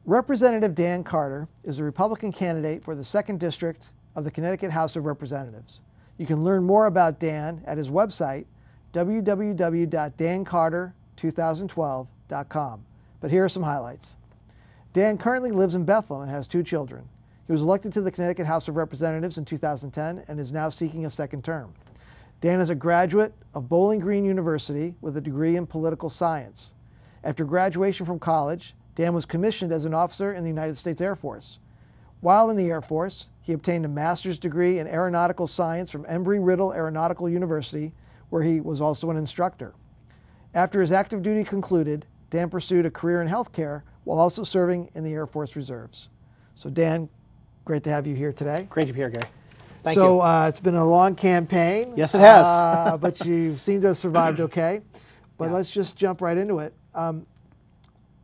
Representative Dan Carter is a Republican candidate for the 2nd District of the Connecticut House of Representatives. You can learn more about Dan at his website, www.dancarter2012.com. But here are some highlights. Dan currently lives in Bethel and has 2 children. He was elected to the Connecticut House of Representatives in 2010 and is now seeking a 2nd term. Dan is a graduate of Bowling Green University with a degree in political science. After graduation from college, Dan was commissioned as an officer in the United States Air Force. While in the Air Force, he obtained a master's degree in aeronautical science from Embry-Riddle Aeronautical University, where he was also an instructor. After his active duty concluded, Dan pursued a career in healthcare while also serving in the Air Force Reserves. So Dan, great to have you here today. Great to be here, Gary. Thank you. It's been a long campaign. Yes, it has. But you seem to have survived okay. But let's just jump right into it.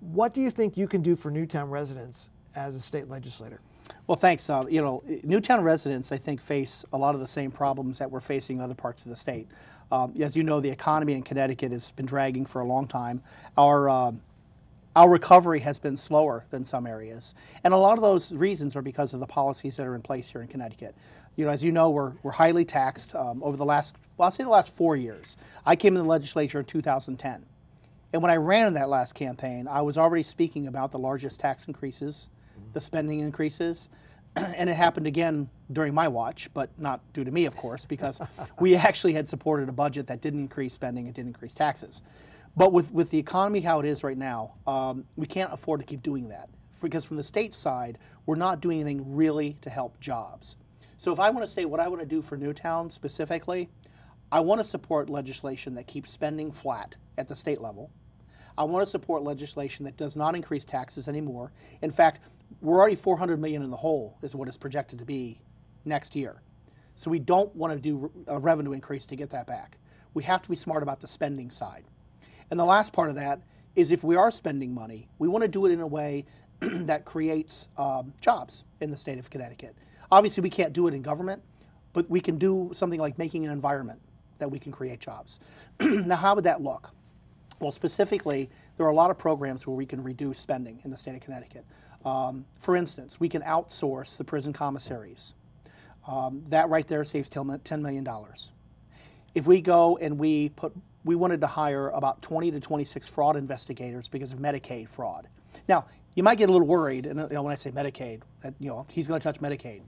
What do you think you can do for Newtown residents as a state legislator? Well, thanks. Newtown residents, I think, face a lot of the same problems that we're facing in other parts of the state. As you know, the economy in Connecticut has been dragging for a long time. Our recovery has been slower than some areas. And a lot of those reasons are because of the policies that are in place here in Connecticut. As you know, we're highly taxed over the last, I'll say the last 4 years. I came in the legislature in 2010. And when I ran in that last campaign, I was already speaking about the largest tax increases, the spending increases, and it happened again during my watch, but not due to me, of course, because we actually had supported a budget that didn't increase spending and didn't increase taxes. But with the economy how it is right now, we can't afford to keep doing that, because from the state side, we're not doing anything really to help jobs. So if I want to say what I want to do for Newtown specifically, I want to support legislation that keeps spending flat at the state level. I want to support legislation that does not increase taxes anymore. In fact, we're already $400 million in the hole is what it's projected to be next year. So we don't want to do a revenue increase to get that back. We have to be smart about the spending side. And the last part of that is if we are spending money, we want to do it in a way that creates jobs in the state of Connecticut. Obviously, we can't do it in government, but we can do something like making an environment that we can create jobs. Now, how would that look? Well, specifically, there are a lot of programs where we can reduce spending in the state of Connecticut. For instance, we can outsource the prison commissaries. That right there saves $10 million. If we go and we wanted to hire about 20 to 26 fraud investigators because of Medicaid fraud. Now, you might get a little worried, and when I say Medicaid, that he's going to touch Medicaid.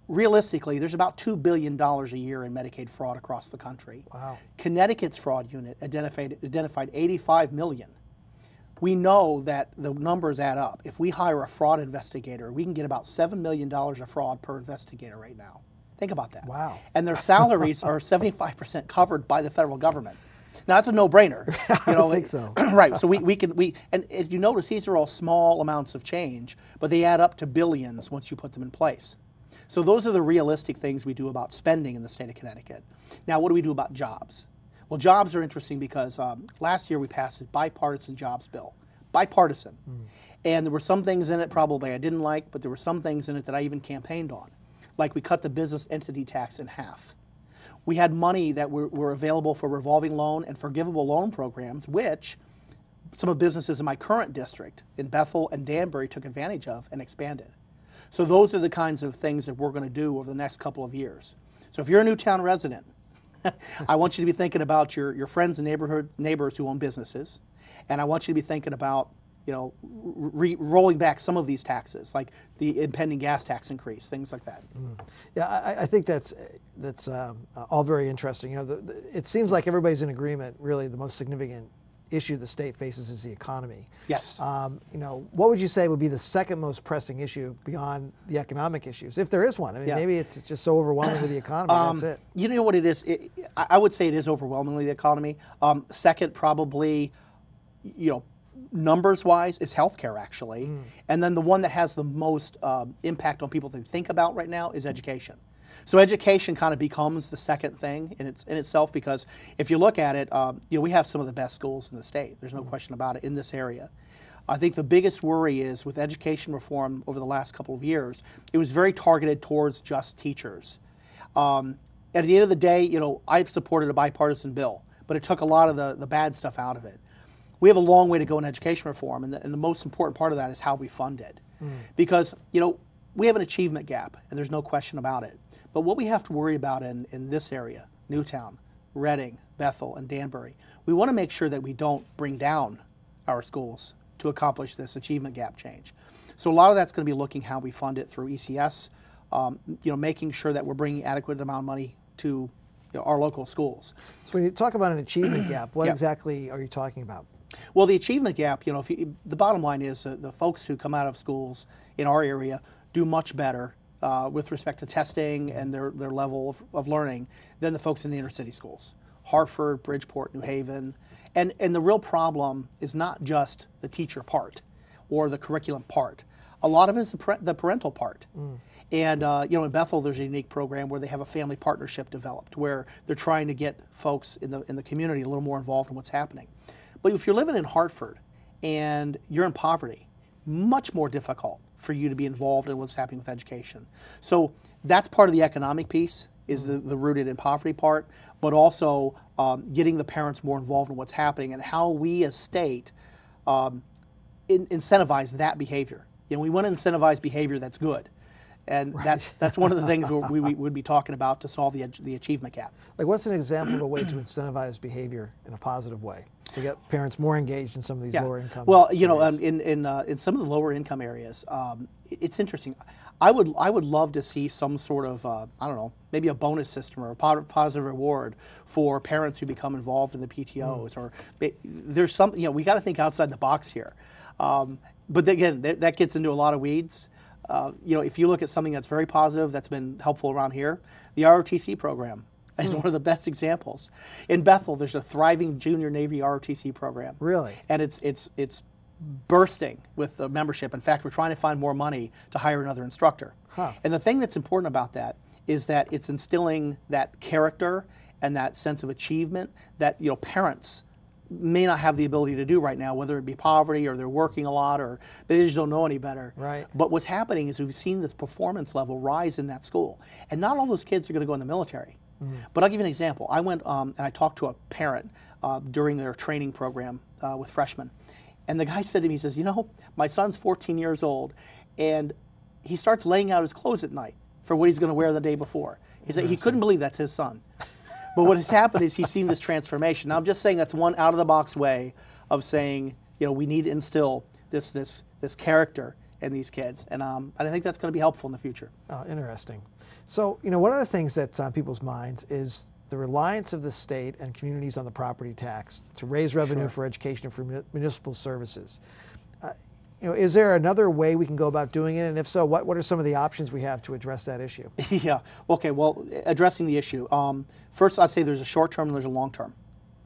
Realistically, there's about $2 billion a year in Medicaid fraud across the country. Wow. Connecticut's fraud unit identified 85 million. We know that the numbers add up. If we hire a fraud investigator, we can get about $7 million of fraud per investigator right now. Think about that. Wow. And their salaries are 75% covered by the federal government. Now, that's a no-brainer. I don't think so. Right, so and as you notice, these are all small amounts of change, but they add up to billions once you put them in place. So those are the realistic things we do about spending in the state of Connecticut. Now, what do we do about jobs? Well, jobs are interesting because last year we passed a bipartisan jobs bill. Bipartisan. And there were some things in it probably I didn't like, but there were some things in it that I even campaigned on. Like we cut the business entity tax in half. We had money that were available for revolving loan and forgivable loan programs, which some of the businesses in my current district, in Bethel and Danbury, took advantage of and expanded. So those are the kinds of things that we're going to do over the next couple of years. So if you're a Newtown resident, I want you to be thinking about your friends and neighbors who own businesses, and I want you to be thinking about rolling back some of these taxes, like the impending gas tax increase, things like that. Yeah, I think that's all very interesting. It seems like everybody's in agreement. Really, the most significant issue the state faces is the economy. Yes. What would you say would be the second most pressing issue beyond the economic issues, if there is one? I mean, maybe it's just so overwhelming with the economy. That's it. You know what it is? I would say it is overwhelmingly the economy. Second, probably, numbers-wise, is healthcare, actually. And then the one that has the most impact on people to think about right now is education. So education kind of becomes the second thing in itself, because if you look at it, we have some of the best schools in the state. There's no question about it in this area. I think the biggest worry is with education reform over the last couple of years, it was very targeted towards just teachers. At the end of the day, I've supported a bipartisan bill, but it took a lot of the bad stuff out of it. we have a long way to go in education reform, and the most important part of that is how we fund it. Because, we have an achievement gap, and there's no question about it. But what we have to worry about in this area, Newtown, Reading, Bethel, and Danbury, we want to make sure that we don't bring down our schools to accomplish this achievement gap change. So a lot of that's going to be looking how we fund it through ECS, making sure that we're bringing adequate amount of money to our local schools. So when you talk about an achievement gap, what Yeah. exactly are you talking about? Well, the achievement gap, the bottom line is the folks who come out of schools in our area do much better with respect to testing and their level of learning than the folks in the inner city schools. Hartford, Bridgeport, New Haven. And the real problem is not just the teacher part or the curriculum part. A lot of it is the parental part. And in Bethel, there's a unique program where they have a family partnership developed, where they're trying to get folks in the community a little more involved in what's happening. But if you're living in Hartford and you're in poverty, much more difficult for you to be involved in what's happening with education. So that's part of the economic piece, is the rooted in poverty part, but also getting the parents more involved in what's happening and how we as state incentivize that behavior. We want to incentivize behavior that's good. And Right. that's one of the things we would be talking about to solve the achievement gap. Like, what's an example of a way to incentivize behavior in a positive way to get parents more engaged in some of these lower income Well, areas? in some of the lower income areas, it's interesting. I would love to see some sort of maybe a bonus system or a positive reward for parents who become involved in the PTOs. Or there's something we got to think outside the box here. But again, that gets into a lot of weeds. If you look at something that's very positive, that's been helpful around here, the ROTC program is one of the best examples. In Bethel, there's a thriving junior Navy ROTC program. Really? And it's bursting with the membership. In fact, we're trying to find more money to hire another instructor. Huh. And the thing that's important about that is that it's instilling that character and that sense of achievement that parents may not have the ability to do right now, whether it be poverty or they're working a lot or they just don't know any better. Right. But what's happening is we've seen this performance level rise in that school. And not all those kids are going to go in the military. But I'll give you an example. I went and I talked to a parent during their training program with freshmen. And the guy said to me, he says, my son's 14 years old and he starts laying out his clothes at night for what he's going to wear the day before. He said he couldn't believe that's his son. But what has happened is he's seen this transformation. Now, I'm just saying that's one out-of-the-box way of saying, we need to instill this character in these kids. And I think that's going to be helpful in the future. Oh, interesting. So, one of the things that's on people's minds is the reliance of the state and communities on the property tax to raise revenue for education and for municipal services. Is there another way we can go about doing it? And if so, what are some of the options we have to address that issue? Yeah. Okay. Well, addressing the issue. First, I'd say there's a short term and there's a long term.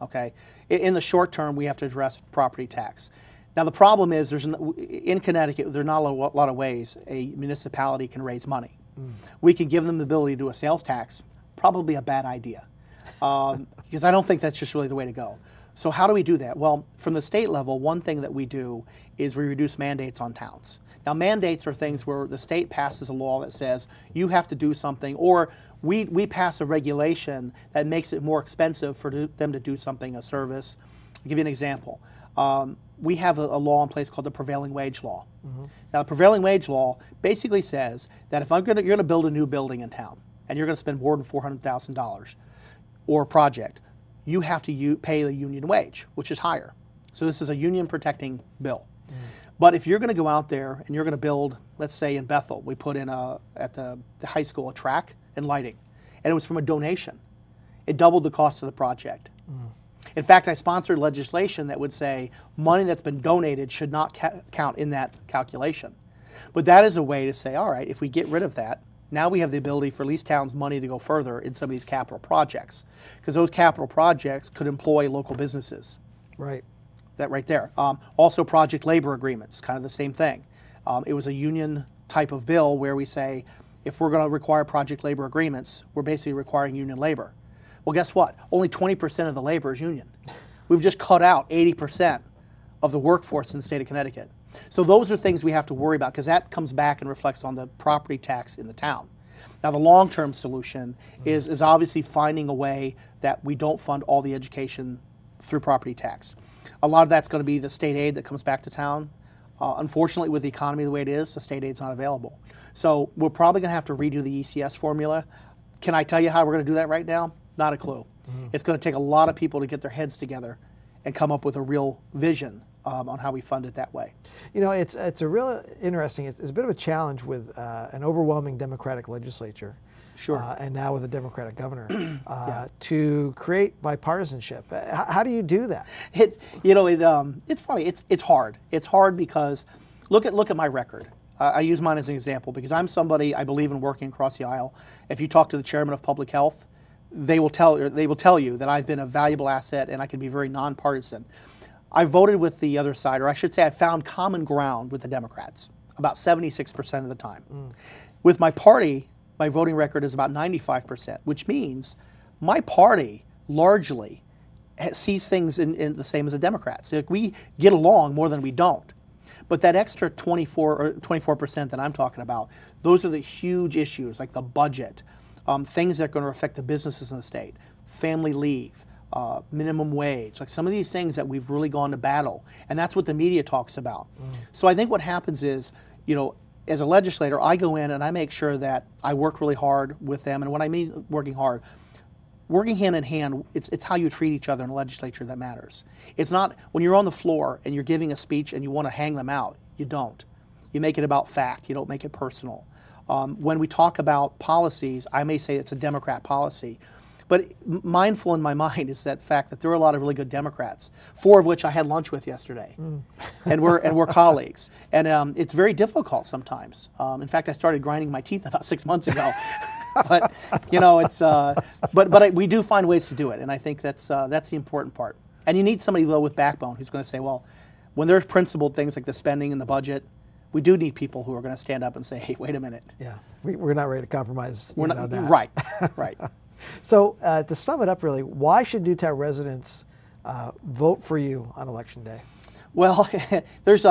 Okay. In the short term, we have to address property tax. Now, the problem is in Connecticut, there are not a lot of ways a municipality can raise money. We can give them the ability to do a sales tax. Probably a bad idea, because I don't think that's just really the way to go. So how do we do that? Well, from the state level, one thing that we do is we reduce mandates on towns. Now, mandates are things where the state passes a law that says you have to do something, or we pass a regulation that makes it more expensive for them to do something, a service. I'll give you an example. We have a law in place called the prevailing wage law. Now, the prevailing wage law basically says that if you're going to build a new building in town, and you're going to spend more than $400,000 or a project, you have to pay the union wage, which is higher. So this is a union protecting bill. But if you're going to go out there and you're going to build, let's say in Bethel, we put in at the high school a track and lighting, and it was from a donation. It doubled the cost of the project. In fact, I sponsored legislation that would say money that's been donated should not count in that calculation. But that is a way to say, all right, if we get rid of that, now we have the ability for Lease Town's money to go further in some of these capital projects, because those capital projects could employ local businesses. Right. That right there. Also, project labor agreements, kind of the same thing. It was a union type of bill where we say, if we're going to require project labor agreements, we're basically requiring union labor. Well, guess what? Only 20% of the labor is union. We've just cut out 80% of the workforce in the state of Connecticut. So those are things we have to worry about, because that comes back and reflects on the property tax in the town. Now, the long-term solution is obviously finding a way that we don't fund all the education through property tax. A lot of that's going to be the state aid that comes back to town. Unfortunately, with the economy the way it is, the state aid's not available. So we're probably going to have to redo the ECS formula. Can I tell you how we're going to do that right now? Not a clue. It's going to take a lot of people to get their heads together and come up with a real vision on how we fund it that way. You know, it's a real interesting, it's a bit of a challenge with an overwhelming Democratic legislature. Sure. And now with a Democratic governor, to create bipartisanship. How do you do that? It's funny. It's hard. It's hard because look at my record. I use mine as an example because I'm somebody, I believe in working across the aisle. If you talk to the chairman of public health, they will tell you that I've been a valuable asset and I can be very nonpartisan. I voted with the other side, or I should say I found common ground with the Democrats about 76% of the time. With my party, my voting record is about 95%, which means my party largely sees things in the same as the Democrats. Like, we get along more than we don't. But that extra 24% that I'm talking about, those are the huge issues like the budget, things that are going to affect the businesses in the state, family leave, minimum wage, like some of these things that we've really gone to battle. And that's what the media talks about. So I think what happens is, as a legislator, I go in and I make sure that I work really hard with them. And when I mean working hard, working hand in hand, it's how you treat each other in the legislature that matters. It's not when you're on the floor and you're giving a speech and you want to hang them out. You don't. You make it about fact. You don't make it personal. When we talk about policies, I may say it's a Democrat policy. But mindful in my mind is that fact that there are a lot of really good Democrats, 4 of which I had lunch with yesterday, and we're colleagues. And it's very difficult sometimes. In fact, I started grinding my teeth about 6 months ago. But we do find ways to do it, and I think that's the important part. And you need somebody though with backbone who's going to say, well, when there's principled things like the spending and the budget, we do need people who are going to stand up and say, hey, wait a minute. Yeah, we're not ready to compromise. We're not on that. Right. So to sum it up, really, why should Newtown residents vote for you on Election Day? Well, there's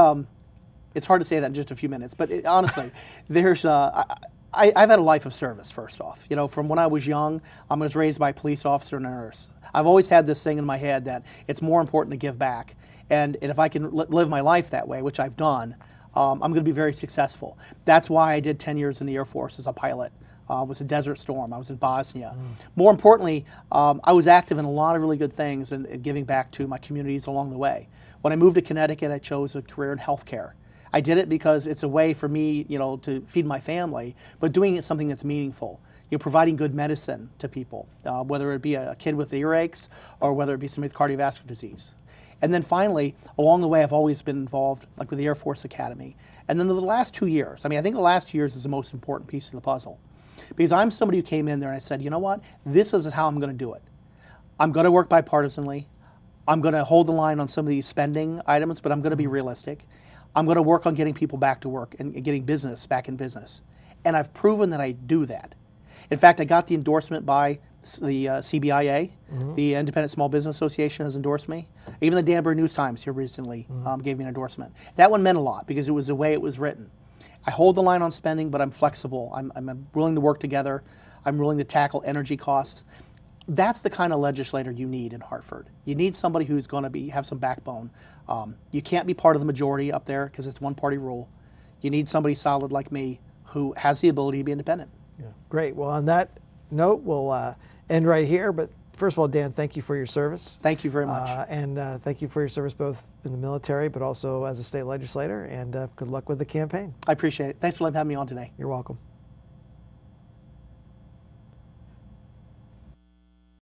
it's hard to say that in just a few minutes, but honestly, there's I've had a life of service. First off, from when I was young, I was raised by a police officer and a nurse. I've always had this thing in my head that it's more important to give back, and if I can live my life that way, which I've done, I'm going to be very successful. That's why I did 10 years in the Air Force as a pilot. Was a Desert Storm. I was in Bosnia. More importantly, I was active in a lot of really good things and giving back to my communities along the way. When I moved to Connecticut, I chose a career in healthcare. I did it because it's a way for me, to feed my family, but doing it something that's meaningful. Providing good medicine to people, whether it be a kid with earaches or whether it be somebody with cardiovascular disease. And then finally, along the way, I've always been involved, like with the Air Force Academy. And then the last 2 years, I think the last 2 years is the most important piece of the puzzle. Because I'm somebody who came in there and I said, you know what, this is how I'm going to do it. I'm going to work bipartisanly. I'm going to hold the line on some of these spending items, but I'm going to be realistic. I'm going to work on getting people back to work and getting business back in business. And I've proven that I do that. In fact, I got the endorsement by the CBIA, the Independent Small Business Association has endorsed me. Even the Danbury News-Times here recently gave me an endorsement. That one meant a lot because it was the way it was written. I hold the line on spending, but I'm flexible. I'm willing to work together. I'm willing to tackle energy costs. That's the kind of legislator you need in Hartford. You need somebody who's going to have some backbone. You can't be part of the majority up there because it's one-party rule. You need somebody solid like me who has the ability to be independent. Yeah. Great. Well, on that note, we'll end right here. But first of all, Dan, thank you for your service. Thank you very much. And thank you for your service both in the military but also as a state legislator. And good luck with the campaign. I appreciate it. Thanks for having me on today. You're welcome.